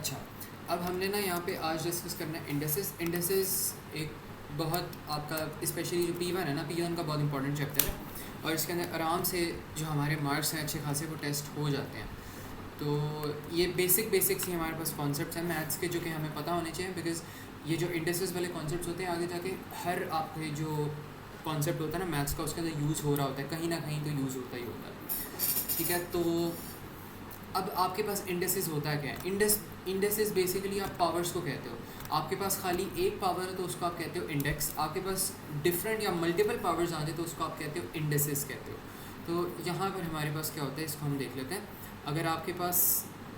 अच्छा, अब हमने ना यहाँ पे आज डिस्कस करना है इंडेसेस। इंडेसेस एक बहुत आपका स्पेशली जो P1 है ना, P1 का बहुत इंपॉर्टेंट चैप्टर है और इसके अंदर आराम से जो हमारे मार्क्स हैं अच्छे खासे वो टेस्ट हो जाते हैं। तो ये बेसिक्स ही हमारे पास कॉन्सेप्ट्स हैं मैथ्स के जो कि हमें पता होने चाहिए, बिकॉज ये जो इंडेसेस वाले कॉन्सेप्ट्स होते हैं आगे जाके हर आपके जो कॉन्सेप्ट होता है ना मैथ्स का, उसके अंदर यूज़ हो रहा होता है, कहीं ना कहीं तो यूज़ होता ही होता है। ठीक है, तो अब आपके पास इंडेसेस होता है क्या है? इंडेसेस बेसिकली आप पावर्स को कहते हो। आपके पास खाली एक पावर है तो उसको आप कहते हो इंडेक्स। आपके पास डिफरेंट या मल्टीपल पावर्स आ जाए तो उसको आप कहते हो इंडेसेस कहते हो। तो यहाँ पर हमारे पास क्या होता है, इसको हम देख लेते हैं। अगर आपके पास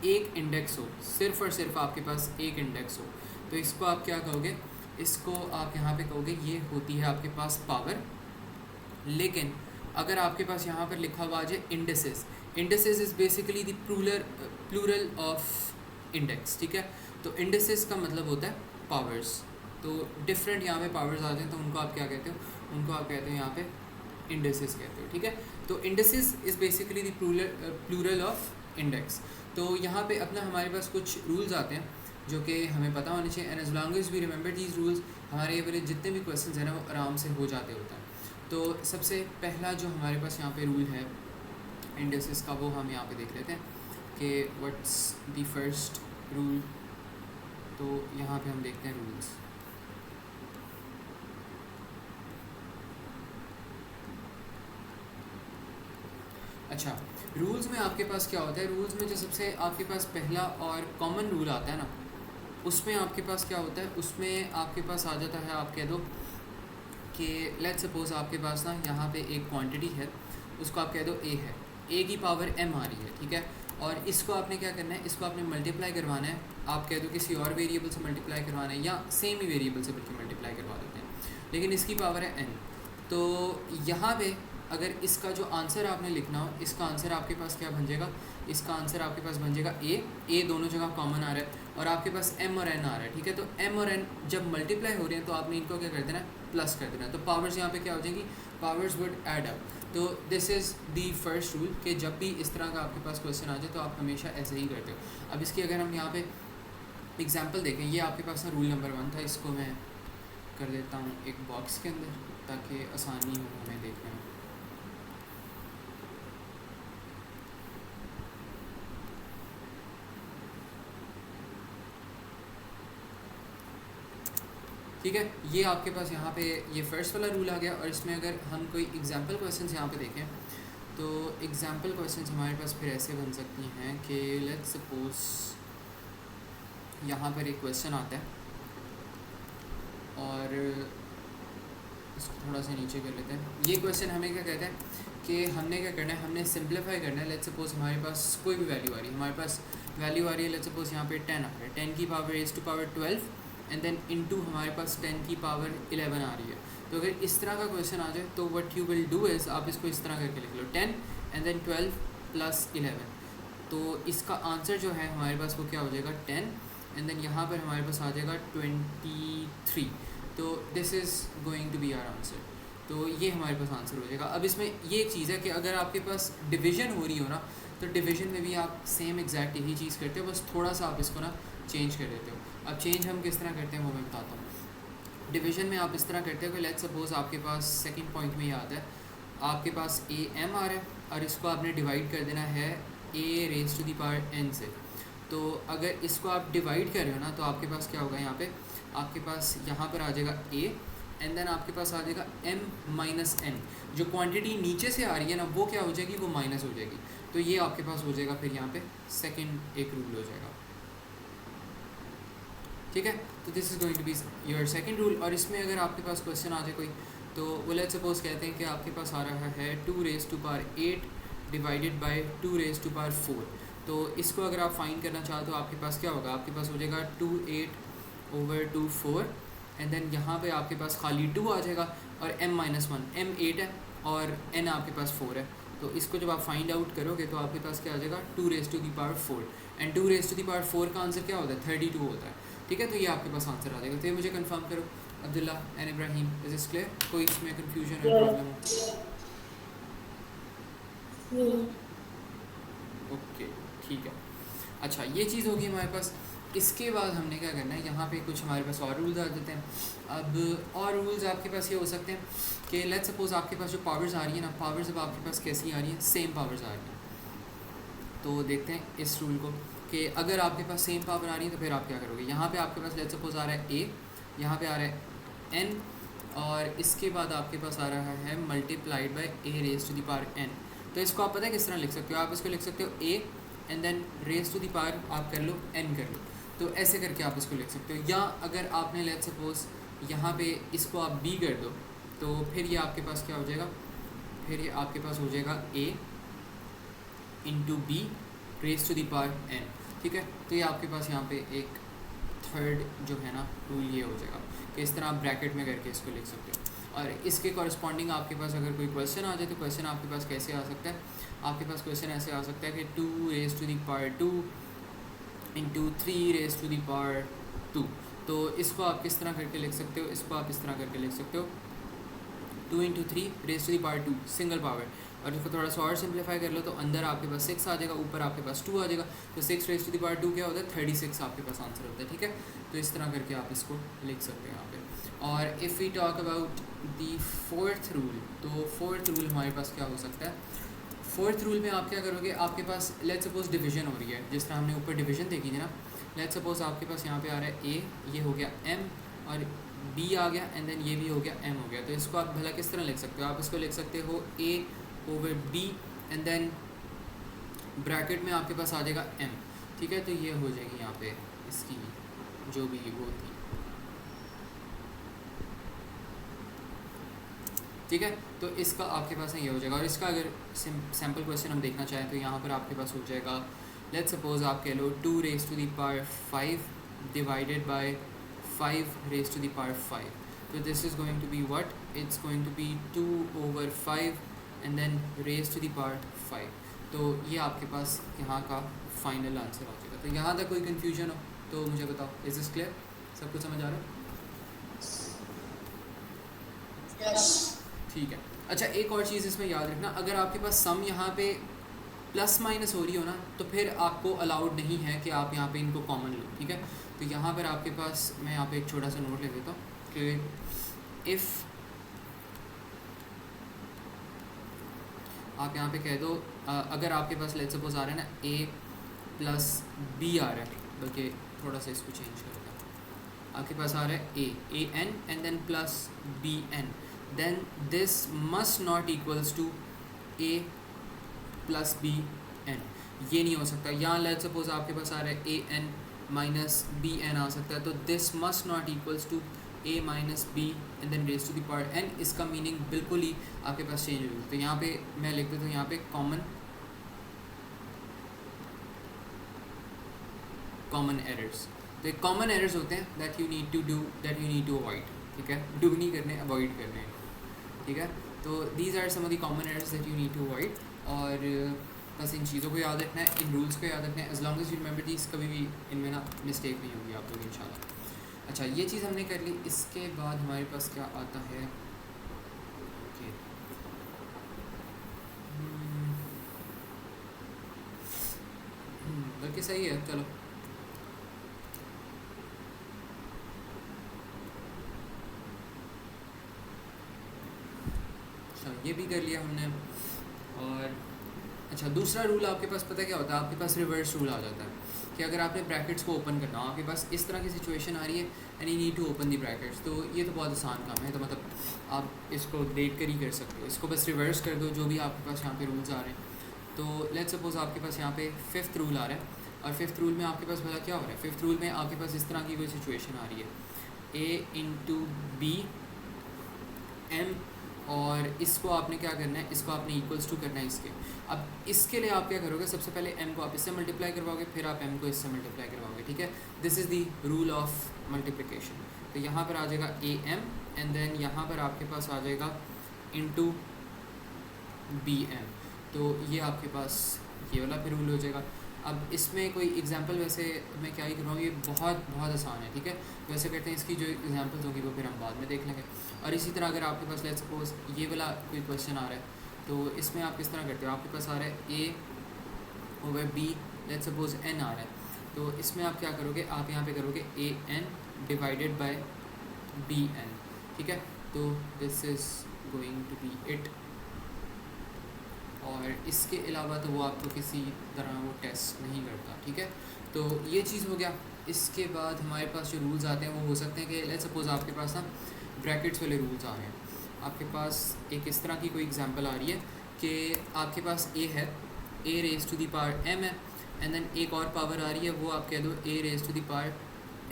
एक इंडेक्स हो, सिर्फ और सिर्फ आपके पास एक इंडेक्स हो, तो इसको आप क्या कहोगे? इसको आप यहाँ पे कहोगे ये होती है आपके पास पावर। लेकिन अगर आपके पास यहाँ पर लिखा हुआ आ जाए indices, indices is basically the plural of index. ठीक है, तो इंडेसेस का मतलब होता है पावर्स। तो डिफरेंट यहाँ पे पावर्स आ जाते हैं तो उनको आप क्या कहते हो? उनको आप कहते हो यहाँ पे इंडेसेस कहते हो। ठीक है, तो indices is basically the plural of index. तो यहाँ पे अपना हमारे पास कुछ रूल्स आते हैं जो कि हमें पता होने चाहिए, and as long as we remember these rules, हमारे ये वाले जितने भी क्वेश्चन हैं ना वो आराम से हो जाते होते हैं। तो सबसे पहला जो हमारे पास यहाँ पे रूल है इंडेसेस का, वो हम यहाँ पे देख लेते हैं कि व्हाट्स द फर्स्ट रूल। तो यहाँ पे हम देखते हैं रूल्स। अच्छा, रूल्स में आपके पास क्या होता है? रूल्स में जो सबसे आपके पास पहला और कॉमन रूल आता है ना, उसमें आपके पास क्या होता है? उसमें आपके पास आ जाता है, आप कह दो कि लेट्स सपोज आपके पास ना यहाँ पे एक क्वांटिटी है, उसको आप कह दो a है, a की पावर m आ रही है। ठीक है, और इसको आपने क्या करना है? इसको आपने मल्टीप्लाई करवाना है। आप कह दो किसी और वेरिएबल से मल्टीप्लाई करवाना है या सेम ही वेरिएबल से बल्कि मल्टीप्लाई करवा देते हैं, लेकिन इसकी पावर है n। तो यहाँ पे अगर इसका जो आंसर आपने लिखना हो, इसका आंसर आपके पास क्या बन जाएगा? इसका आंसर आपके पास बन जाएगा a दोनों जगह कॉमन आ रहा है और आपके पास m और n आ रहा है। ठीक है, तो m और n जब मल्टीप्लाई हो रहे हैं तो आपने इनको क्या कर देना है? प्लस कर देना है। तो पावर्स यहाँ पे क्या हो जाएंगी? Powers would add up. तो this is the first rule कि जब भी इस तरह का आपके पास क्वेश्चन आ जाए तो आप हमेशा ऐसे ही करते हो। अब इसकी अगर हम यहाँ पे एग्जांपल देखें, ये आपके पास ना रूल नंबर 1 था, इसको मैं कर देता हूँ एक बॉक्स के अंदर ताकि आसानी हो हमें देखने में। ठीक है, ये आपके पास यहाँ पे ये फर्स्ट वाला रूल आ गया। और इसमें अगर हम कोई एग्जांपल क्वेश्चंस यहाँ पे देखें तो एग्जांपल क्वेश्चंस हमारे पास फिर ऐसे बन सकती हैं कि लेट्स सपोज यहाँ पर एक क्वेश्चन आता है और इसको थोड़ा सा नीचे कर लेते हैं। ये क्वेश्चन हमें क्या कहता है कि हमने क्या करना है? हमने सिंप्लीफाई करना है। लेट्स सपोज हमारे पास कोई भी वैल्यू आ रही है, हमारे पास वैल्यू आ रही है, लेट्स सपोज यहाँ पे 10 आ रहा है, 10 की power raise to power 12 and then into हमारे पास 10 की पावर 11 आ रही है। तो अगर इस तरह का क्वेश्चन आ जाए तो what you will do is, आप इसको इस तरह करके लिख लो 10 एंड देन 12 प्लस 11। तो इसका आंसर जो है हमारे पास वो क्या हो जाएगा? 10 एंड देन यहाँ पर हमारे पास आ जाएगा 23। तो this is going to be our answer. तो ये हमारे पास आंसर हो जाएगा। अब इसमें ये एक चीज़ है कि अगर आपके पास डिवीज़न हो रही हो ना, तो डिवीज़न में भी आप सेम एग्जैक्ट यही चीज़ करते हो, बस थोड़ा सा आप इसको ना चेंज कर देते हो। अब चेंज हम किस तरह करते हैं वो मैं बताता हूँ। डिवीज़न में आप इस तरह करते हो कि लेट्स सपोज आपके पास सेकंड पॉइंट में याद है, आपके पास am आ रहा है और इसको आपने डिवाइड कर देना है a raise to the power n से। तो अगर इसको आप डिवाइड कर रहे हो ना तो आपके पास क्या होगा? यहाँ पे आपके पास यहाँ पर आ जाएगा a एंड देन आपके पास आ जाएगा m माइनस n। जो क्वांटिटी नीचे से आ रही है ना वो क्या हो जाएगी? वो माइनस हो जाएगी। तो ये आपके पास हो जाएगा फिर यहाँ पे सेकंड एक रूल हो जाएगा। ठीक है, तो this is going to be your second rule. और इसमें अगर आपके पास क्वेश्चन आ जाए कोई, तो वो लेट्स सपोज कहते हैं कि आपके पास आ रहा है 2 raise to power 8 divided by 2 raise to power 4। तो इसको अगर आप फाइंड करना चाहो तो आपके पास क्या होगा? आपके पास हो जाएगा 2 8 ओवर 2 4 एंड देन यहाँ पे आपके पास खाली 2 आ जाएगा और m माइनस 1, m 8 है और n आपके पास 4 है। तो इसको जब आप फाइंड आउट करोगे तो आपके पास क्या आ जाएगा? 2 raise to the power 4 and 2 raise to the power 4 का आंसर क्या होता है? 32 होता है। ठीक है, तो ये आपके पास आंसर आ जाएगा। तो ये मुझे कंफर्म करो Abdullah and Ibrahim, is is clear? कोई इसमें कन्फ्यूजन या प्रॉब्लम हो? ओके, ठीक है। अच्छा, ये चीज़ होगी हमारे पास। इसके बाद हमने क्या करना है, यहाँ पे कुछ हमारे पास और रूल्स आ जाते हैं। अब और रूल्स आपके पास ये हो सकते हैं कि लेट्स सपोज़ आपके पास जो पावर्स आ रही है ना, पावर्स अब आपके पास कैसी आ रही हैं, सेम पावर्स आ रही हैं। तो देखते हैं इस रूल को कि अगर आपके पास सेम पावर आ रही है तो फिर आप क्या करोगे। यहाँ पे आपके पास लेट्स सपोज़ आ रहा है ए, यहाँ पे आ रहा है एन, और इसके बाद आपके पास आ रहा है multiplied by A raise to the power N. तो इसको आप पता है किस तरह लिख सकते हो, आप इसको लिख सकते हो A and then raise to the power आप कर लो एन कर लो, तो ऐसे करके आप इसको लिख सकते हो। या अगर आपने लेट्स सपोज़ यहाँ पे इसको आप बी कर दो तो फिर ये आपके पास क्या हो जाएगा, फिर ये आपके पास हो जाएगा a into b raise to the power n. ठीक है, तो ये आपके पास यहाँ पे एक थर्ड जो है ना रूल ये हो जाएगा कि इस तरह आप ब्रैकेट में करके इसको लिख सकते हो। और इसके कॉरस्पॉन्डिंग आपके पास अगर कोई क्वेश्चन आ जाए तो क्वेश्चन आपके पास कैसे आ सकता है, आपके पास क्वेश्चन ऐसे आ सकता है कि 2 raise to the power 2 into 3 raise to the power 2। तो इसको आप किस तरह करके लिख सकते हो, इसको आप इस तरह करके लिख सकते हो 2 into 3 raise to the power 2 single power, और इसको थोड़ा सा और सिंप्लीफाई कर लो तो अंदर आपके पास 6 आ जाएगा, ऊपर आपके पास 2 आ जाएगा। तो 6 रेज टू द पावर 2 क्या होता है, 36 आपके पास आंसर होता है। ठीक है, तो इस तरह करके आप इसको लिख सकते हैं यहाँ पे। और if we talk about the fourth rule, तो फोर्थ रूल हमारे पास क्या हो सकता है। फोर्थ रूल में आप क्या करोगे, आपके पास लेट्स सपोज डिवीजन हो रही है, जिस तरह हमने ऊपर डिवीजन देखी थी ना। लेट्स सपोज आपके पास यहाँ पे आ रहा है ए, ये हो गया एम, और बी आ गया, एंड देन ये भी हो गया एम हो गया। तो इसको आप भला किस तरह लिख सकते हो, आप इसको लिख सकते हो a over b and then bracket में आपके पास आ जाएगा एम। ठीक है, तो ये हो जाएगी यहाँ पे इसकी जो भी वो थी। ठीक है, तो इसका आपके पास ये हो जाएगा। और इसका अगर सैम्पल क्वेश्चन हम देखना चाहें तो यहाँ पर आपके पास हो जाएगा लेट्स सपोज़ आप कह लो 2 raise to the power 5 divided by 5 raise to the power 5। तो this is going to be what, it's going to be 2 over 5 and then raise to the power 5। तो ये आपके पास यहाँ का फाइनल आंसर आ जाएगा। तो यहाँ तक कोई कन्फ्यूजन हो तो मुझे बताओ, इज दिस क्लियर, सब कुछ समझ आ रहा है? ठीक है। अच्छा, एक और चीज़ इसमें याद रखना, अगर आपके पास सम यहाँ पे प्लस माइनस हो रही हो ना तो फिर आपको अलाउड नहीं है कि आप यहाँ पे इनको कॉमन लो। ठीक है, तो यहाँ पर आपके पास मैं यहाँ पे एक छोटा सा नोट ले देता हूँ कि इफ़ आप यहाँ पे कह दो अगर आपके पास लेट्स सपोज आ रहा है ना ए प्लस बी आ रहा है, बल्कि थोड़ा सा इसको चेंज करता हूँ, आपके पास आ रहा है ए n and then plus b n, then this must not equals to a plus b n। ये नहीं हो सकता। यहाँ लेट्स सपोज आपके पास आ रहा है ए एन माइनस बी एन आ सकता है, तो this must not equals to a minus B and then raise to the power n। इसका मीनिंग बिल्कुल ही आपके पास चेंज हो जाता है। तो यहाँ पे मैं लिख देता हूँ यहाँ पे कॉमन एरर्स। तो एक कॉमन एरर्स होते हैं that you need to avoid. ठीक है, डू नहीं करने, अवॉइड करने हैं। ठीक है, तो these are some of the common errors that you need to avoid. और बस इन चीज़ों को याद रखना है, इन रूल्स को याद रखना है। As long as you remember these, कभी भी इनमें ना मिस्टेक नहीं होगी आप लोग इंशाल्लाह। अच्छा, ये चीज़ हमने कर ली। इसके बाद हमारे पास क्या आता है, ओके बल्कि सही है, चलो ये भी कर लिया हमने। और अच्छा, दूसरा रूल आपके पास पता है क्या होता है, आपके पास रिवर्स रूल आ जाता है कि अगर आपने ब्रैकेट्स को ओपन करना हो, आपके पास इस तरह की सिचुएशन आ रही है and you need to open the brackets, तो ये तो बहुत आसान काम है। तो मतलब आप इसको देख कर ही कर सकते हो, इसको बस रिवर्स कर दो जो भी आपके पास यहाँ पे रूल्स आ रहे हैं। तो लेट्स सपोज आपके पास यहाँ पे 5th रूल आ रहा है, और 5th रूल में आपके पास भला क्या हो रहा है, 5th रूल में आपके पास इस तरह की कोई सिचुएशन आ रही है ए इंटू बी एम, और इसको आपने क्या करना है, इसको आपने इक्वल्स टू करना है इसके। अब इसके लिए आप क्या करोगे, सबसे पहले m को आप इससे मल्टीप्लाई करवाओगे, फिर आप m को इससे मल्टीप्लाई करवाओगे। ठीक है, this is the rule of multiplication. तो यहाँ पर आ जाएगा ए एम एंड देन यहाँ पर आपके पास आ जाएगा इंटू बी एम। तो ये आपके पास ये वाला फिर रूल हो जाएगा। अब इसमें कोई एग्जांपल वैसे मैं क्या ही करवाऊँ, ये बहुत बहुत आसान है। ठीक है, वैसे करते हैं, इसकी जो एग्जांपल्स होंगी वो फिर हम बाद में देख लेंगे। और इसी तरह अगर आपके पास लेट्स सपोज ये वाला कोई क्वेश्चन आ रहा है, तो इसमें आप किस तरह करते हो, आपके पास आ रहा है a over b, let's suppose n आ रहा है, तो इसमें आप क्या करोगे, आप यहाँ पे करोगे a n divided by b n, ठीक है। तो this is going to be it, और इसके अलावा तो वो आपको किसी तरह वो टेस्ट नहीं करता, ठीक है। तो ये चीज़ हो गया। इसके बाद हमारे पास जो रूल्स आते हैं वो हो सकते हैं कि लेट्स सपोज आपके पास ना ब्रैकेट्स वाले रूल्स आ रहे हैं। आपके पास एक इस तरह की कोई एग्जांपल आ रही है कि आपके पास ए है, a raise to the power m है, एंड देन एक और पावर आ रही है, वो आप कह दो a raise to the power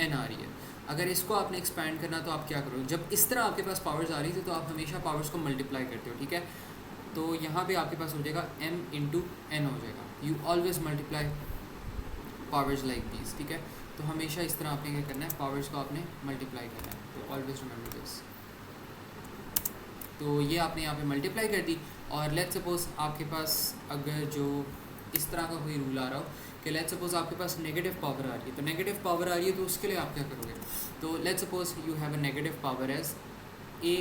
n आ रही है। अगर इसको आपने एक्सपैंड करना तो आप क्या करो, जब इस तरह आपके पास पावर्स आ रही थी तो आप हमेशा पावर्स को मल्टीप्लाई करते हो, ठीक है। तो यहाँ पे आपके पास हो जाएगा m इंटू एन हो जाएगा। You always multiply powers like these, ठीक है। तो हमेशा इस तरह आपने क्या करना है, पावर्स को आपने मल्टीप्लाई करना है। तो ऑलवेज रिमेंबर दिस। तो ये आपने यहाँ पे मल्टीप्लाई कर दी, और लेट्स सपोज आपके पास अगर जो इस तरह का कोई रूल आ रहा हो कि लेट्स सपोज आपके पास नेगेटिव पावर आ रही है, तो नेगेटिव पावर आ रही है तो उसके लिए आप क्या करोगे। तो let's suppose you have a negative power as A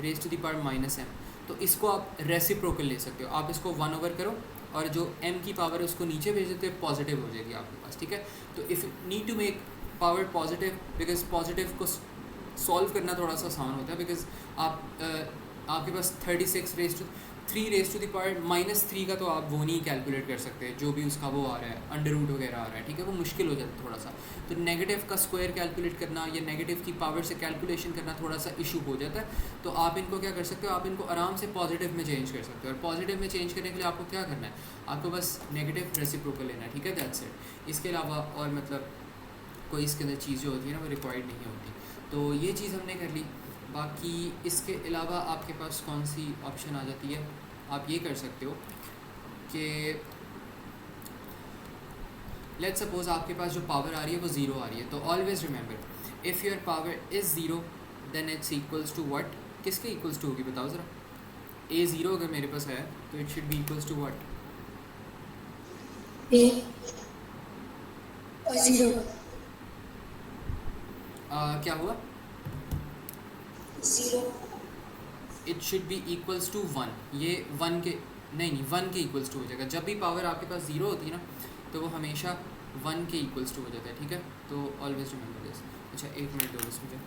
raise to the power minus M, तो इसको आप रेसिप्रोकल ले सकते हो। आप इसको 1 ओवर करो और जो m की पावर है उसको नीचे भेज देते हो, पॉजिटिव हो जाएगी आपके पास, ठीक है। तो if need to make power positive, because positive को सॉल्व करना थोड़ा सा आसान होता है, बिकॉज आपके पास 3 रेज टू द पावर -3 का तो आप वो नहीं कैलकुलेट कर सकते, जो भी उसका वो आ रहा है अंडर रूट वगैरह आ रहा है, ठीक है। वो मुश्किल हो जाता है थोड़ा सा। तो नेगेटिव का स्क्वायर कैलकुलेट करना या नेगेटिव की पावर से कैलकुलेशन करना थोड़ा सा इशू हो जाता है। तो आप इनको क्या कर सकते हो, आप इनको आराम से पॉजिटिव में चेंज कर सकते हो। और पॉजिटिव में चेंज करने के लिए आपको क्या करना है, आपको बस नेगेटिव रेसिप्रोकल लेना है, ठीक है, दैट्स इट। इसके अलावा और मतलब कोई इसके अंदर चीज़ जो होती है ना वो रिक्वायर्ड नहीं होती। तो ये चीज़ हमने कर ली। बाकी इसके अलावा आपके पास कौन सी ऑप्शन आ जाती है, आप ये कर सकते हो कि लेट्स सपोज आपके पास जो पावर आ रही है वो ज़ीरो आ रही है। तो always remember if your power is zero then it's equals to what, किसके इक्वल्स टू होगी बताओ ज़रा। ए ज़ीरो अगर मेरे पास है तो it should be equals to what, A zero क्या हुआ, zero it should be equals to 1। ये 1 के नहीं 1 के इक्वल्स टू हो जाएगा। जब भी पावर आपके पास ज़ीरो होती है ना तो वो हमेशा 1 के इक्वल्स टू हो जाता है, ठीक है। तो ऑलवेज रिमेंबर दिस। अच्छा 1 मिनट दो बस मुझे।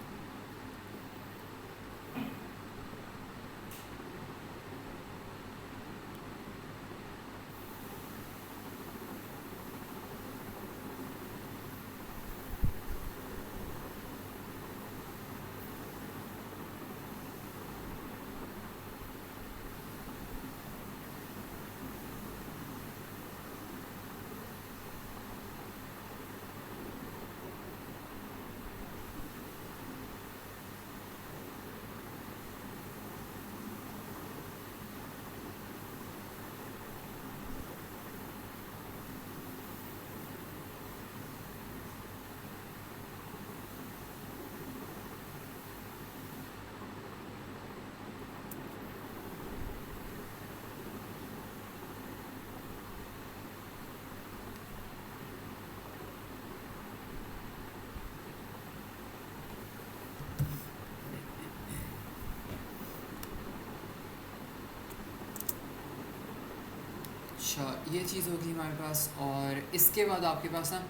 अच्छा ये चीज़ होगी हमारे पास। और इसके बाद आपके पास ना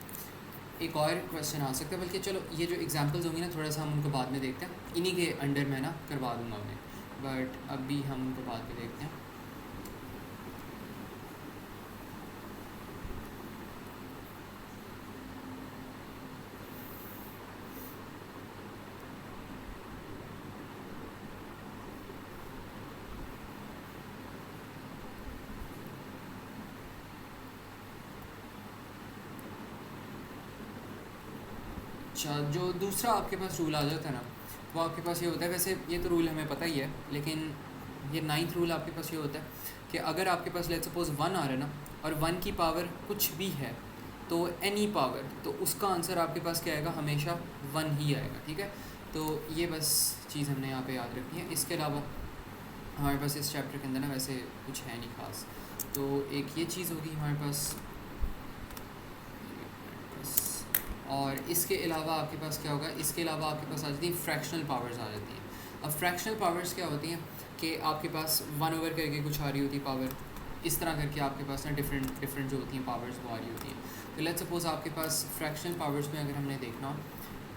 एक और क्वेश्चन आ सकता है, बल्कि चलो ये जो एग्जांपल्स होंगी ना थोड़ा सा हम उनको बाद में देखते हैं। इन्हीं के अंडर में ना करवा दूँगा उन्हें, बट अभी हम उनको बाद में देखते हैं। अच्छा जो दूसरा आपके पास रूल आ जाता है ना वो आपके पास ये होता है, वैसे ये तो रूल हमें पता ही है, लेकिन ये 9th रूल आपके पास ये होता है कि अगर आपके पास लेट्स सपोज 1 आ रहा है ना और 1 की पावर कुछ भी है तो एनी पावर, तो उसका आंसर आपके पास क्या आएगा, हमेशा 1 ही आएगा, ठीक है। तो ये बस चीज़ हमने यहाँ पे याद रखनी है। इसके अलावा हमारे पास इस चैप्टर के अंदर ना वैसे कुछ है नहीं खास। तो एक ये चीज़ होगी हमारे पास, और इसके अलावा आपके पास क्या होगा, इसके अलावा आपके पास आ जाती है फ्रैक्शनल पावर्स आ जाती हैं। अब फ्रैक्शनल पावर्स क्या होती हैं कि आपके पास 1 ओवर करके कुछ आ रही होती है पावर, इस तरह करके आपके पास ना डिफरेंट डिफरेंट जो होती हैं पावर्स वो आ रही होती हैं। तो लेट्स सपोज़ आपके पास फ्रैक्शनल पावर्स में अगर हमने देखना हो,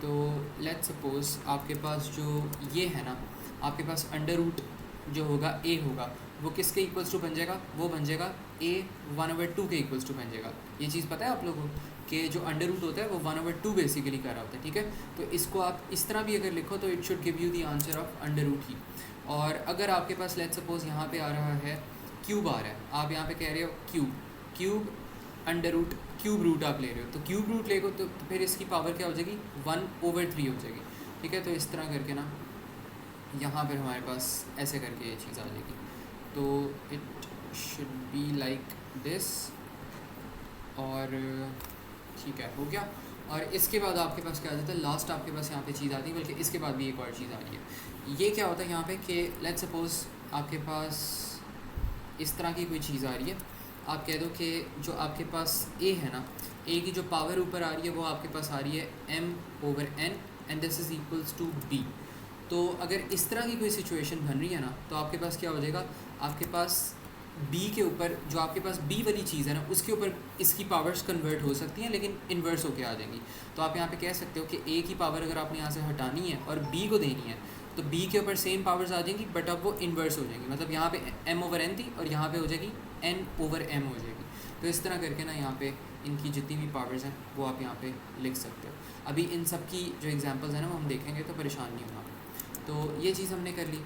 तो लेट्स सपोज़ आपके पास जो ये है ना, आपके पास अंडर रूट जो होगा ए होगा, वो किसके इक्वल्स टू बन जाएगा, वो बन जाएगा ए 1/2 के इक्वल्स टू बन जाएगा। ये चीज़ पता है आप लोगों को कि जो अंडर रूट होता है वो 1/2 बेसिकली कर रहा होता है, ठीक है। तो इसको आप इस तरह भी अगर लिखो तो it should give you the answer of under root ही। और अगर आपके पास लेट्स सपोज़ यहाँ पे आ रहा है क्यूब आ रहा है, आप यहाँ पे कह रहे हो cube cube under root cube root आप ले रहे हो, तो क्यूब रूट ले तो फिर इसकी पावर क्या हो जाएगी 1/3 हो जाएगी, ठीक है। तो इस तरह करके ना यहाँ पर हमारे पास ऐसे करके ये चीज़ आ जाएगी। तो it should be like this, और ठीक है हो गया। और इसके बाद आपके पास क्या आ जाता है, लास्ट आपके पास यहाँ पे चीज़ आती है, बल्कि इसके बाद भी एक और चीज़ आ रही है। ये क्या होता है यहाँ पे कि लेट्स सपोज़ आपके पास इस तरह की कोई चीज़ आ रही है, आप कह दो कि जो आपके पास ए है ना, ए की जो पावर ऊपर आ रही है वो आपके पास आ रही है m/n and this is equals to b। तो अगर इस तरह की कोई सिचुएशन बन रही है ना, तो आपके पास क्या हो जाएगा, आपके पास b के ऊपर जो आपके पास b वाली चीज़ है ना, उसके ऊपर इसकी पावर्स कन्वर्ट हो सकती हैं, लेकिन इन्वर्स होके आ जाएंगी। तो आप यहाँ पे कह सकते हो कि a की पावर अगर आपने यहाँ से हटानी है और b को देनी है, तो b के ऊपर सेम पावर्स आ जाएंगी, बट अब वो इन्वर्स हो जाएंगी। मतलब यहाँ पे m/n थी और यहाँ पे हो जाएगी n/m हो जाएगी। तो इस तरह करके ना यहाँ पे इनकी जितनी भी पावर्स हैं वो आप यहाँ पे लिख सकते हो। अभी इन सब की जो एग्जांपल्स हैं ना वो हम देखेंगे, तो परेशान नहीं होना। तो ये चीज़ हमने कर ली।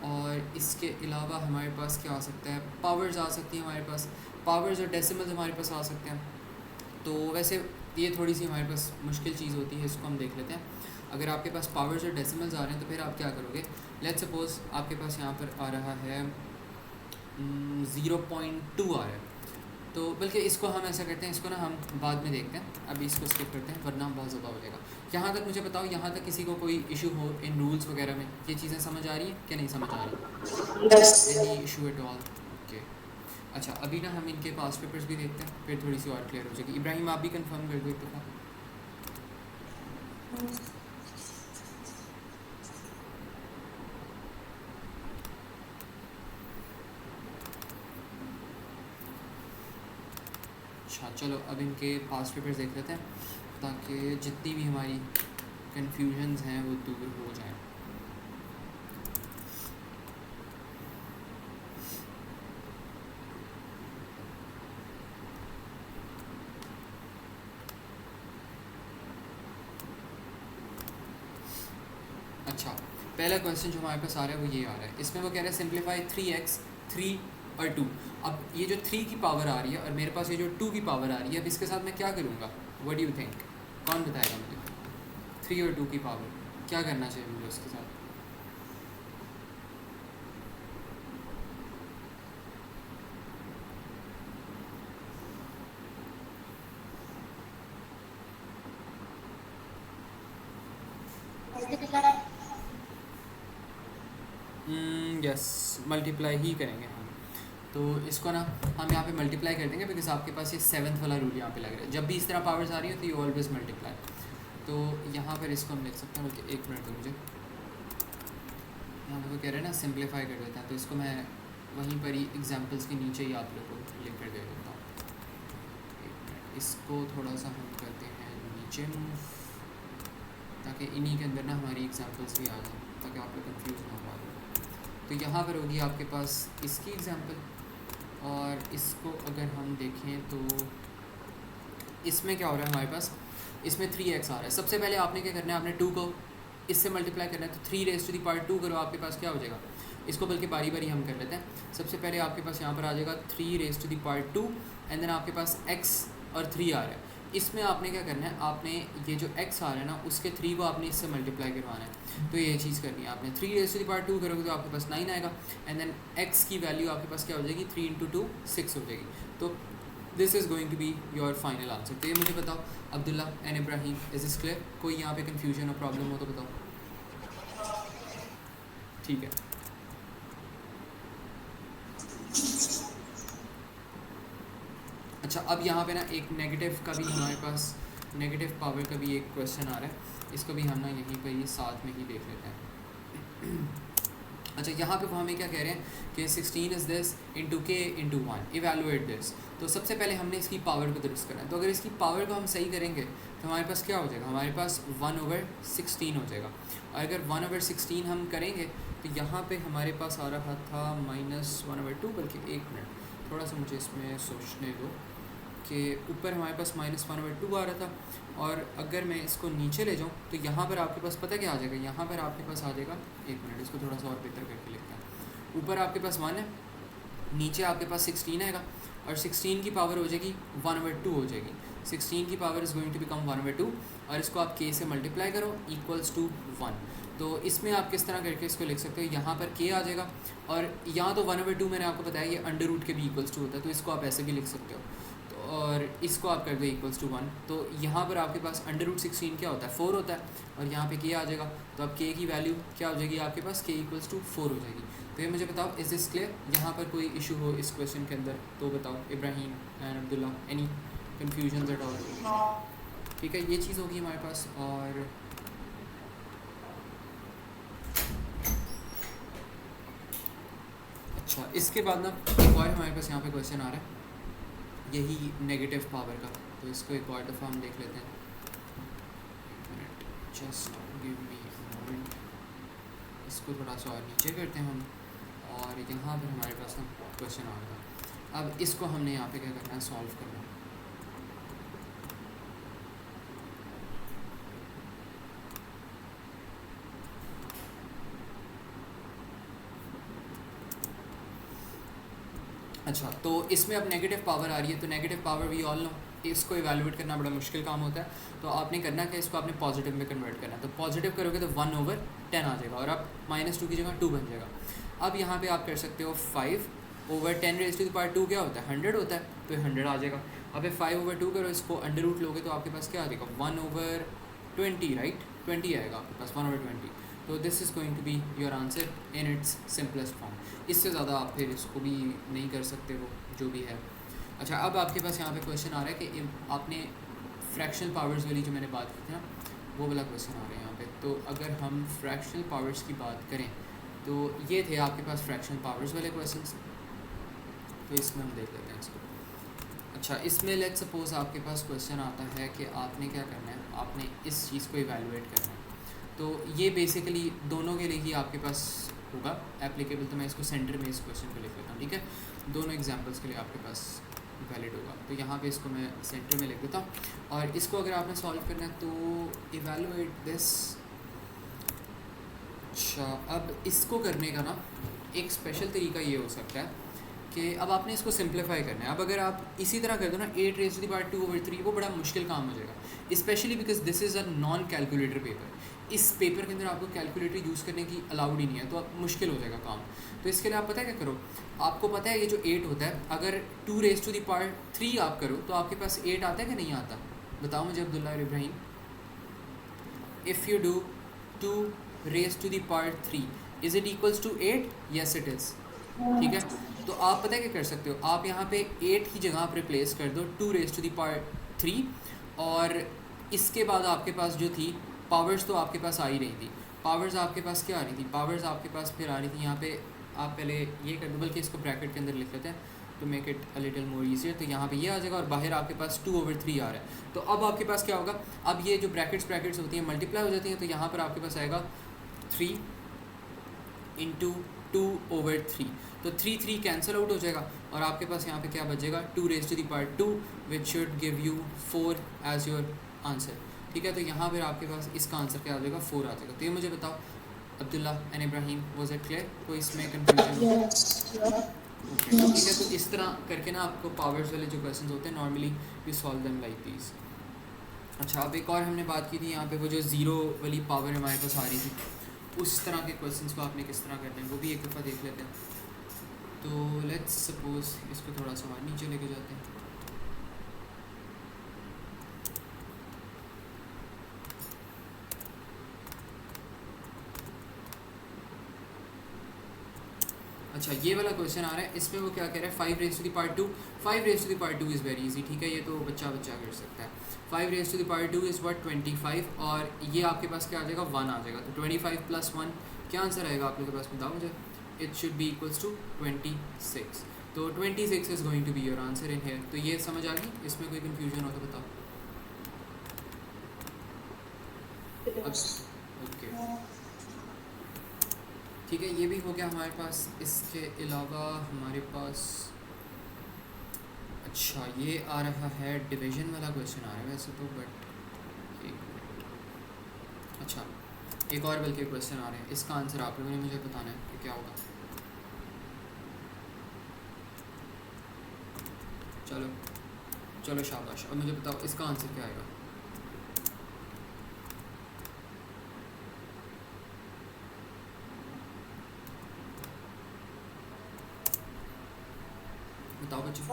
और इसके अलावा हमारे पास क्या आ सकता है, पावर्स आ सकती हैं हमारे पास, पावर्स और डेसिमल्स हमारे पास आ सकते हैं। तो वैसे ये थोड़ी सी हमारे पास मुश्किल चीज़ होती है, इसको हम देख लेते हैं। अगर आपके पास पावर्स और डेसिमल्स आ रहे हैं तो फिर आप क्या करोगे, लेट्स सपोज़ आपके पास यहाँ पर आ रहा है 0.2 आ रहा है, तो बल्कि इसको हम ऐसा करते हैं, इसको ना हम बाद में देखते हैं, अभी इसको स्किप करते हैं वरना बहुत ज़्यादा हो जाएगा। यहाँ तक मुझे बताओ, यहाँ तक किसी को कोई इशू हो इन रूल्स वगैरह में, ये चीज़ें समझ आ रही हैं कि नहीं समझ आ रही, any issue at all? Okay, अच्छा अभी ना हम इनके पास्ट पेपर्स भी देखते हैं, फिर थोड़ी सी और क्लियर हो जाएगी। इब्राहिम आप भी कंफर्म कर दो एक दफ़ा। अच्छा चलो अब इनके पास्ट पेपर्स देख लेते हैं, ताकि जितनी भी हमारी कन्फ्यूजन्स हैं वो दूर हो जाएं। अच्छा पहला क्वेश्चन जो हमारे पास आ रहा है वो ये आ रहा है, इसमें वो कह रहा है सिंप्लीफाई 3x 3 और 2। अब ये जो 3 की पावर आ रही है और मेरे पास ये जो 2 की पावर आ रही है, अब इसके साथ मैं क्या करूँगा, व्हाट डू यू थिंक, कौन बताएगा मुझे? 3 और 2 की पावर क्या करना चाहिए मुझे उसके साथ? यस मल्टीप्लाई ही करेंगे हम। तो इसको ना हम यहाँ पे मल्टीप्लाई कर देंगे, बिकॉज आपके पास ये 7th वाला रूल यहाँ पे लग रहा है, जब भी इस तरह पावर्स आ रही हो तो यू ऑलवेज मल्टीप्लाई। तो यहाँ पर इसको हम लिख सकते हैं, बल्कि एक मिनट दो मुझे, यहाँ पर वो कह रहे हैं ना सिंप्लीफाई कर देते हैं, तो इसको मैं वहीं पर ही एग्जाम्पल्स के नीचे ही आप लोगों को लिख कर दे देता हूँ। इसको थोड़ा सा हम करते हैं नीचे मूव, ताकि इन्हीं के अंदर ना हमारी एग्जाम्पल्स भी आ जाएँ, ताकि आप लोग कन्फ्यूज ना हो। तो यहाँ पर होगी आपके पास इसकी एग्जांपल, और इसको अगर हम देखें तो इसमें क्या हो रहा है हमारे पास, इसमें 3x आ रहा है। सबसे पहले आपने क्या करना है, आपने 2 को इससे मल्टीप्लाई करना है, तो 3 करो, आपके पास क्या हो जाएगा, इसको बल्कि बारी बारी हम कर लेते हैं। सबसे पहले आपके पास यहाँ पर आ जाएगा 3 एंड देन आपके पास x और 3 आ रहा है। इसमें आपने क्या करना है, आपने ये जो x आ रहा है ना उसके 3 को आपने इससे मल्टीप्लाई करवाना है। तो ये चीज़ करनी है आपने, 3 करोगे तो आपके पास 9 आएगा, एंड देन x की वैल्यू आपके पास क्या हो जाएगी, 3 × 2 6 हो जाएगी। तो this is going to be your final answer. तो ये मुझे बताओ Abdullah and Ibrahim, is is clear? कोई यहाँ पे कन्फ्यूजन और प्रॉब्लम हो तो बताओ। ठीक है, अच्छा अब यहाँ पे ना एक नेगेटिव का भी हमारे पास, नेगेटिव पावर का भी एक क्वेश्चन आ रहा है, इसको भी हम ना यहीं पर ही साथ में ही देख लेते हैं। अच्छा, यहाँ पे वो हमें क्या कह रहे हैं कि 16 इज़ दिस इंटू के इंटू वन, इवेलुएट दिस। तो सबसे पहले हमने इसकी पावर को दुरुस्त करना है। तो अगर इसकी पावर को हम सही करेंगे तो हमारे पास क्या हो जाएगा, हमारे पास 1/16 हो जाएगा। और अगर 1/16 हम करेंगे तो यहाँ पे हमारे पास आ रहा था -1/2, बल्कि एक मिनट थोड़ा सा मुझे इसमें सोचने दो कि ऊपर हमारे पास -1/2 आ रहा था, और अगर मैं इसको नीचे ले जाऊँ तो यहाँ पर आपके पास पता क्या आ जाएगा, यहाँ पर आपके पास आ जाएगा, एक मिनट इसको थोड़ा सा और बेहतर करके लिखता है। ऊपर आपके पास 1 है, नीचे आपके पास 16 आएगा, और 16 की पावर हो जाएगी 1/2 हो जाएगी। 16 की power is going to become 1/2, और इसको आप के से मल्टीप्लाई करो इक्वल्स टू 1। तो इसमें आप किस तरह करके इसको लिख सकते हो, यहाँ पर के आ जाएगा, और यहाँ तो 1/2 मैंने आपको बताया ये अंडर रूट के भी इक्वल्स टू होता है, तो इसको आप ऐसे भी लिख सकते हो। तो और इसको आप कर दो इक्वल्स टू 1, तो यहाँ पर आपके पास √16 क्या होता है, 4 होता है, और यहाँ पे के आ जाएगा। तो अब के की वैल्यू क्या हो जाएगी आपके पास, के इक्वल्स टू 4 हो जाएगी। तो ये मुझे बताओ, इज़ दिस क्लियर? यहाँ पर कोई इशू हो इस क्वेश्चन के अंदर तो बताओ, Ibrahim and Abdullah, any confusion at all? ठीक है, ये चीज़ होगी हमारे पास। और अच्छा, इसके बाद ना एक और हमारे पास यहाँ पे क्वेश्चन आ रहा है, यही नेगेटिव पावर का। तो इसको एक और दफ़ा हम देख लेते हैं। जस्ट गिव मी मोमेंट, इसको थोड़ा सा और नीचे करते हैं हम, और यहाँ पर हमारे पास ना क्वेश्चन आ रहा है। अब इसको हमने यहाँ पे क्या करना है, सॉल्व करना है। अच्छा, तो इसमें अब नेगेटिव पावर आ रही है, तो negative power we all know इसको इवैल्यूएट करना बड़ा मुश्किल काम होता है। तो आपने करना क्या, इसको आपने पॉजिटिव में कन्वर्ट करना है। तो पॉजिटिव करोगे तो 1/10 आ जाएगा, और अब -2 की जगह 2 बन जाएगा। अब यहाँ पे आप कर सकते हो 5/10⁻², क्या होता है, 100 होता है, तो 100 आ जाएगा। अब 5/2 करो, इसको अंडर रूट लोगे तो आपके पास क्या आ जाएगा, 1/20, राइट, 20 आएगा आपके पास, 1/20। तो this is going to be your answer in its simplest form. इससे ज़्यादा आप फिर इसको भी नहीं कर सकते, वो जो भी है। अच्छा, अब आपके पास यहाँ पे क्वेश्चन आ रहा है कि आपने फ्रैक्शनल पावर्स वाली जो मैंने बात की थी ना, वो वाला क्वेश्चन आ रहा है यहाँ पे। तो अगर हम फ्रैक्शनल पावर्स की बात करें तो ये थे आपके पास फ्रैक्शनल पावर्स वाले क्वेश्चंस। तो इसमें हम देख लेते हैं इसको। अच्छा, इसमें लेट्स सपोज आपके पास क्वेश्चन आता है कि आपने क्या करना है, आपने इस चीज़ को इवैल्यूएट करना है। तो ये बेसिकली दोनों के लिए ही आपके पास होगा एप्लीकेबल। तो मैं इसको सेंटर में इस क्वेश्चन को लिख लेता हूँ, ठीक है, दोनों एग्जांपल्स के लिए आपके पास वैलिड होगा। तो यहाँ पे इसको मैं सेंटर में लिख देता हूँ, और इसको अगर आपने सॉल्व करना है तो इवैल्यूएट दिस। अच्छा, अब इसको करने का ना एक स्पेशल तरीका ये हो सकता है कि अब आपने इसको सिंप्लीफाई करना है। अब अगर आप इसी तरह कर दो ना 8⁻²/3, वो बड़ा मुश्किल काम हो जाएगा, specially because this is a non calculator paper. इस पेपर के अंदर आपको कैलकुलेटर यूज़ करने की अलाउड ही नहीं है, तो अब मुश्किल हो जाएगा काम। तो इसके लिए आप पता है क्या करो, आपको पता है ये जो 8 होता है, अगर 2⁻³ आप करो तो आपके पास 8 आता है कि नहीं आता, बताओ मुझे अब्दुल्ला और Ibrahim. If you do 2⁻³ is it equals to 8? Yes it is, ठीक है। तो आप पता है क्या कर सकते हो, आप यहाँ पे 8 की जगह आप रिप्लेस कर दो 2⁻³, और इसके बाद आपके पास जो थी पावर्स, तो आपके पास आ ही रही थी। पावर्स आपके पास क्या आ रही थी, पावर्स आपके पास फिर आ रही थी यहाँ पे, आप पहले ये कर दो, बल्कि इसको ब्रैकेट के अंदर लिख लेते हैं to make it a little more easier. तो यहाँ पे ये आ जाएगा, और बाहर आपके पास 2/3 आ रहा है। तो अब आपके पास क्या होगा, अब ये जो ब्रैकेट्स होती हैं मल्टीप्लाई हो जाती हैं, तो यहाँ पर आपके पास आएगा 3 × 2/3। तो 3 कैंसिल आउट हो जाएगा, और आपके पास यहाँ पे क्या बचेगा, 2⁻², which should give you 4 as your answer, ठीक है। तो यहाँ पर आपके पास इसका आंसर क्या आ जाएगा, 4 आ जाएगा। तो ये मुझे बताओ Abdullah and Ibrahim, was it clear? कोई इसमें कन्फ्यूजन? ठीक है। तो इस तरह करके ना आपको पावर्स वाले जो क्वेश्चन होते हैं normally we solve them like this. अच्छा, अब एक और हमने बात की थी यहाँ पे, वो जो ज़ीरो वाली पावर हमारे पास आ रही थी, उस तरह के क्वेश्चंस को आपने किस तरह करना है वो भी एक दफ़ा देख लेते हैं। तो लेट्स सपोज इसको थोड़ा सा और नीचे लेके जाते हैं। अच्छा, ये वाला क्वेश्चन आ रहा है, इसमें वो क्या कह रहा है, 5⁻²। 5⁻² इज़ वेरी इजी, ठीक है, ये तो बच्चा कर सकता है। 5⁻² इज़ व्हाट 25, और ये आपके पास क्या आ जाएगा, 1 आ जाएगा। तो 25 + 1 क्या आंसर आएगा आप लोगों के पास, बताओ मुझे। It should be equals to 26। तो 26 is going to be your answer in here. तो ये समझ आ गई, इसमें कोई कन्फ्यूजन हो तो बताओ। ओके ठीक है, ये भी हो गया हमारे पास। इसके अलावा हमारे पास अच्छा ये आ रहा है डिवीजन वाला क्वेश्चन आ रहा है वैसे तो, बट अच्छा एक और बल्कि क्वेश्चन आ रहे हैं, इसका आंसर आप लोगों ने मुझे बताना है कि क्या होगा। चलो चलो शाबाश, अब मुझे बताओ इसका आंसर क्या आएगा। बताओ बच्चों।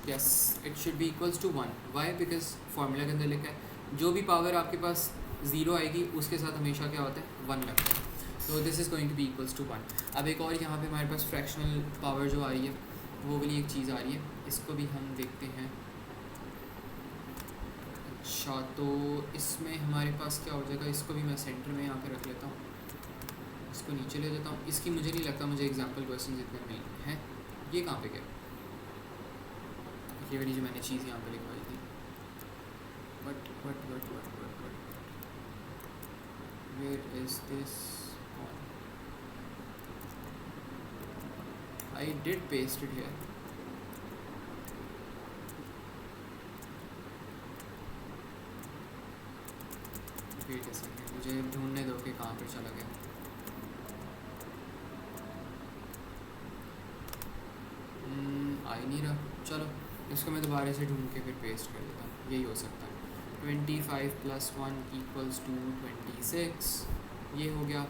Yes, it should be equals to 1। Why? Because formula के अंदर लिखा है जो भी पावर आपके पास 0 आएगी उसके साथ हमेशा क्या होता है, 1 लगता है। तो this is going to be equals to 1। अब एक और यहाँ पे हमारे पास फ्रैक्शनल पावर जो आ रही है वो वाली एक चीज़ आ रही है, इसको भी हम देखते हैं। अच्छा तो इसमें हमारे पास क्या हो जाएगा, इसको भी मैं सेंटर में यहाँ पे रख लेता हूँ, इसको नीचे ले जाता हूँ। इसकी मुझे नहीं लगता मुझे एग्जाम्पल क्वेश्चन इतने मिले हैं। ये कहाँ पे गया, ये वाली जो मैंने चीज़ यहाँ पे लिखवाई थी, but where is this one, I did paste it here. Wait a second, मुझे ढूंढने दो कि कहाँ पर चला गया। आ ही नहीं रहा, चलो इसको मैं दोबारा से ढूंढ के फिर पेस्ट कर देता हूँ, यही हो सकता है। 25 + 1 = 26, ये हो गया।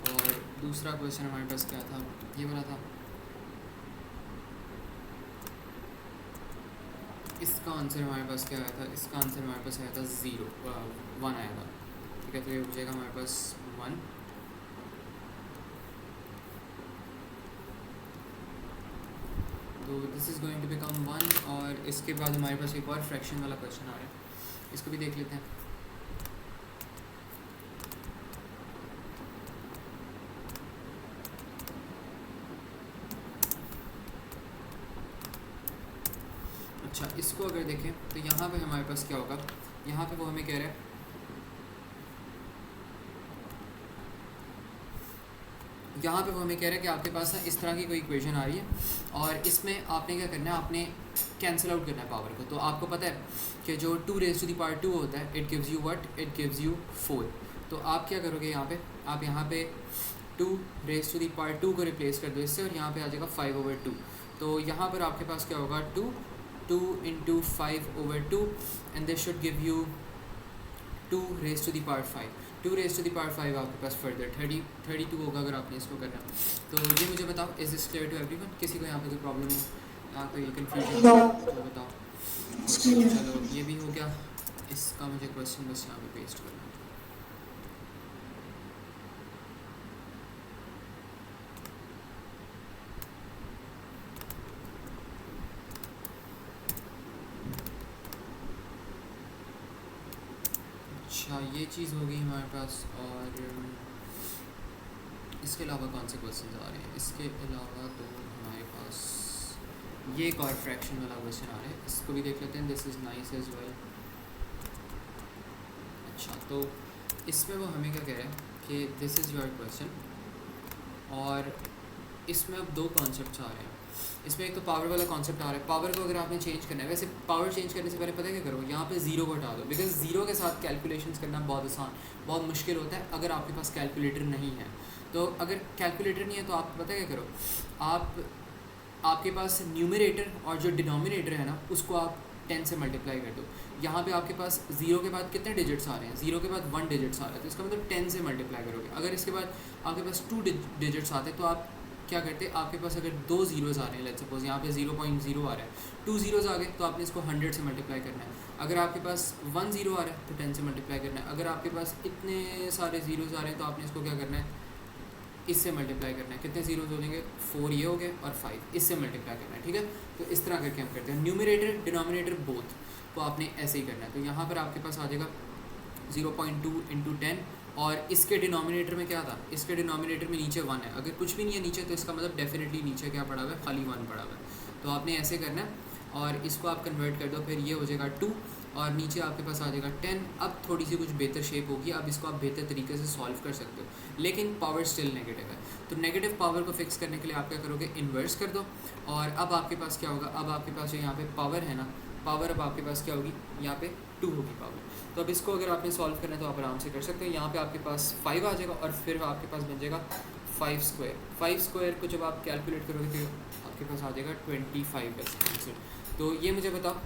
और दूसरा क्वेश्चन हमारे पास क्या था, ये वाला था। इसका आंसर हमारे पास क्या आया था, इसका आंसर हमारे पास आया था 1 आया था। ठीक है, तो ये हो जाएगा हमारे पास 1। तो this is going to become 1। और इसके बाद हमारे पास एक और फ्रैक्शन वाला क्वेश्चन आ रहा है, इसको भी देख लेते हैं। अच्छा इसको अगर देखें तो यहाँ पे हमारे पास क्या होगा, यहाँ पे वो हमें कह रहा है, यहाँ पे वो हमें कह रहा है कि आपके पास ना इस तरह की कोई इक्वेशन आ रही है और इसमें आपने क्या करना है, आपने कैंसिल आउट करना है पावर को। तो आपको पता है कि जो 2⁻² होता है, it gives you what, it gives you 4। तो आप क्या करोगे यहाँ पे, आप यहाँ पे 2⁻² को रिप्लेस कर दो इससे, और यहाँ पे आ जाएगा 5/2। तो यहाँ पर आपके पास क्या होगा, 2 × 5/2 and this should give you 2⁻5। 2⁻5 आपके पास फर्दर 32 होगा अगर आपने इसको करना। तो ये मुझे बताओ, is this clear to everyone? किसी को यहाँ पे कोई प्रॉब्लम हो, यहाँ कोई कन्फ्यूजन तो बताओ। चलो ये भी हो गया, इसका मुझे क्वेश्चन बस यहाँ पे पेस्ट करना है। अच्छा ये चीज़ हो गई हमारे पास। और इसके अलावा कौन से क्वेश्चन आ रहे हैं, इसके अलावा तो हमारे पास ये एक और फ्रैक्शन वाला क्वेश्चन आ रहा है, इसको भी देख लेते हैं। This is nice as well. अच्छा तो इसमें वो हमें क्या कह रहा है कि दिस इज़ योर क्वेश्चन, और इसमें अब 2 कॉन्सेप्ट्स आ रहे हैं। इसमें एक तो पावर वाला कॉन्सेप्ट आ रहा है। पावर को अगर आपने चेंज करना है, वैसे पावर चेंज करने से पहले पता है क्या करो, यहाँ पे 0 को हटा दो, बिकॉज 0 के साथ कैलकुलेशंस करना बहुत मुश्किल होता है अगर आपके पास कैलकुलेटर नहीं है। तो अगर कैलकुलेटर नहीं है तो आप पता है क्या करो, आपके पास न्यूमरेटर और जो डिनोमिनेटर है ना उसको आप 10 से मल्टीप्लाई कर दो। यहाँ पे आपके पास 0 के बाद कितने डिजिट्स आ रहे हैं, 0 के बाद 1 डिजिट्स आ रहा है, तो इसका मतलब 10 से मल्टीप्लाई करोगे। अगर इसके बाद आपके पास 2 डिजिट्स आते हैं तो आप क्या करते हैं, आपके पास अगर 2 ज़ीरोज़ आ रहे हैं, लेट्स सपोज यहाँ पे 0.0 आ रहा है, 2 ज़ीरोज़ आ गए तो आपने इसको 100 से मल्टीप्लाई करना है। अगर आपके पास 1 ज़ीरो आ रहा है तो 10 से मल्टीप्लाई करना है। अगर आपके पास इतने सारे ज़ीरोज़ आ रहे हैं तो आपने इसको क्या करना है, इससे मल्टीप्लाई करना है। कितने ज़ीरोज़ हो जाएंगे, 4 ये हो गए और 5 इससे मल्टीप्लाई करना है। ठीक है, तो इस तरह करके हम करते हैं, न्यूमरेटर डिनोमिनेटर बोथ को आपने ऐसे ही करना है। तो यहाँ पर आपके पास आ जाएगा 0.2 × 10 और इसके डिनोमिनेटर में क्या था, इसके डिनोमिनेटर में नीचे 1 है, अगर कुछ भी नहीं है नीचे तो इसका मतलब डेफिनेटली नीचे क्या पड़ा हुआ है, खाली 1 पड़ा हुआ है। तो आपने ऐसे करना है और इसको आप कन्वर्ट कर दो, फिर ये हो जाएगा 2 और नीचे आपके पास आ जाएगा 10। अब थोड़ी सी कुछ बेहतर शेप होगी, अब इसको आप बेहतर तरीके से सॉल्व कर सकते हो, लेकिन पावर स्टिल नेगेटिव है। तो नेगेटिव पावर को फिक्स करने के लिए आप क्या करोगे, इन्वर्स कर दो और अब आपके पास क्या होगा, अब आपके पास जो यहाँ पे पावर है ना, पावर अब आपके पास क्या होगी, यहाँ पे 2 होगी पावर। तो अब इसको अगर आपने सॉल्व करना है तो आप आराम से कर सकते हो। यहाँ पे आपके पास 5 आ जाएगा और फिर आपके पास बन जाएगा 5 स्क्वायर। 5 स्क्वायर को जब आप कैलकुलेट करोगे तो आपके पास आ जाएगा 25 आंसर। तो ये मुझे बताओ,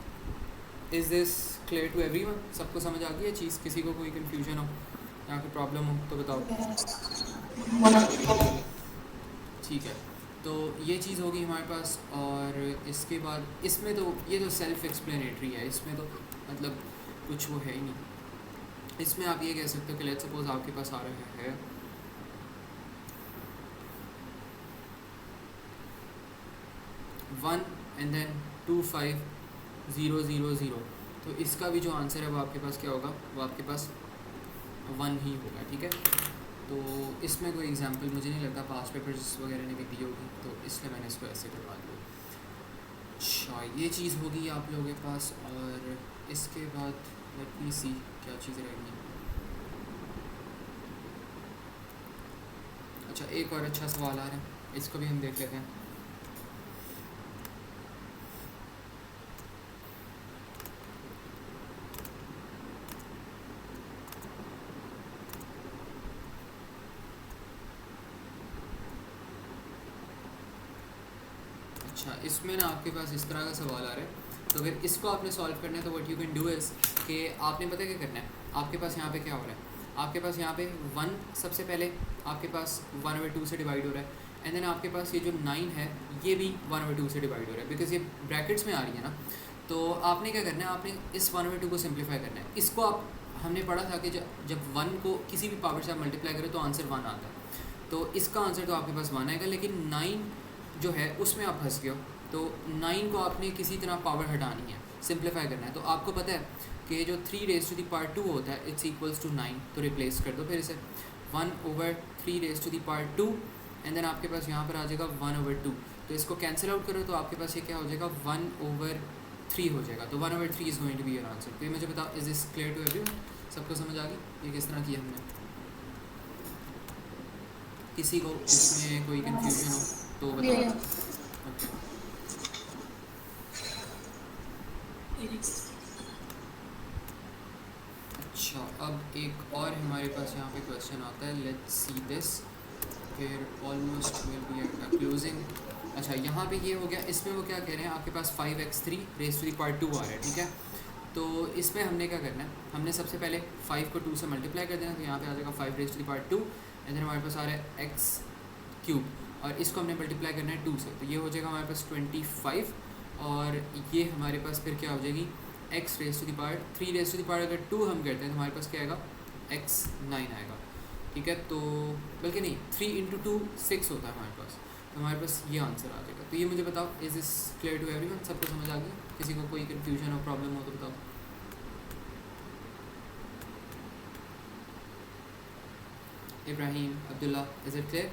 is this clear to everyone? सबको समझ आ गई है चीज़? किसी को कोई कन्फ्यूजन हो या कोई प्रॉब्लम हो तो बताओ। ठीक है, तो ये चीज़ होगी हमारे पास। और इसके बाद इसमें तो ये तो सेल्फ एक्सप्लेनेटरी है, इसमें तो मतलब कुछ वो है ही नहीं। इसमें आप ये कह सकते हो कि लेट्स सपोज आपके पास आ रहा है 1 एंड देन 2 5 0 0 0, तो इसका भी जो आंसर है वो आपके पास क्या होगा, वो आपके पास 1 ही होगा। ठीक है, तो इसमें कोई एग्जांपल मुझे नहीं लगता पास्ट पेपर्स वगैरह ने भी दी होगी, तो इसलिए मैंने इसको ऐसे करवा दिया। अच्छा, ये चीज़ होगी आप लोगों के पास। और इसके बाद लेट मी सी क्या चीज़ रहेगी। अच्छा, एक और अच्छा सवाल आ रहा है, इसको भी हम देख लेते हैं। अच्छा, इसमें ना आपके पास इस तरह का सवाल आ रहा है, तो अगर इसको आपने सॉल्व करना है तो what you can do is कि आपने पता क्या करना है, आपके पास यहाँ पे क्या हो रहा है, आपके पास यहाँ पे 1 सबसे पहले आपके पास 1/2 से डिवाइड हो रहा है, एंड देन आपके पास ये जो 9 है ये भी 1/2 से डिवाइड हो रहा है, बिकॉज ये ब्रैकेट्स में आ रही है ना। तो आपने क्या करना है, आपने इस 1/2 को सिंप्लीफाई करना है। इसको आप, हमने पढ़ा था कि जब 1 को किसी भी पावर से आप मल्टीप्लाई करें तो आंसर 1 आता है। तो इसका आंसर तो आपके पास 1 आएगा, लेकिन 9 जो है उसमें आप फंस गए हो। तो 9 को आपने किसी तरह पावर हटानी है, सिंप्लीफाई करना है। तो आपको पता है कि जो 3^2 होता है इट्स इक्वल्स टू 9, तो रिप्लेस कर दो फिर इसे 1/3^2 एंड देन आपके पास यहाँ पर आ जाएगा 1/2। तो इसको कैंसिल आउट करो तो आपके पास ये क्या हो जाएगा, 1/3 हो जाएगा। तो 1/3 is going to be your answer. तो ये मुझे बताओ, is this clear to everyone? सबको समझ आ गई ये किस तरह किया हमने? किसी को इसमें कोई कन्फ्यूजन हो तो बताओ। ओके, अच्छा, अब एक और हमारे पास यहाँ पे क्वेश्चन आता है, लेट्स सी दिस, फिर almost will be at closing. अच्छा, यहाँ पे ये हो गया। इसमें वो क्या कह रहे हैं, आपके पास 5x3^2 आ रहा है। ठीक है, तो इसमें हमने क्या करना है, हमने सबसे पहले 5 को 2 से मल्टीप्लाई कर देना, तो यहाँ पे आ जाएगा 5^2 एंड देन हमारे पास आ रहा है x³ और इसको हमने मल्टीप्लाई करना है 2 से, तो ये हो जाएगा हमारे पास 25 और ये हमारे पास फिर क्या हो जाएगी x3^2 अगर 2 हम करते हैं तो हमारे पास क्या आएगा, x9 आएगा। ठीक है, तो बल्कि नहीं, 3 × 2 6 होता है हमारे पास, तो हमारे पास ये आंसर आ जाएगा। तो ये मुझे बताओ, is this clear to everyone? सबको समझ आ गई? किसी को कोई कन्फ्यूजन हो, प्रॉब्लम हो तो बताओ। Ibrahim, Abdullah, is it clear?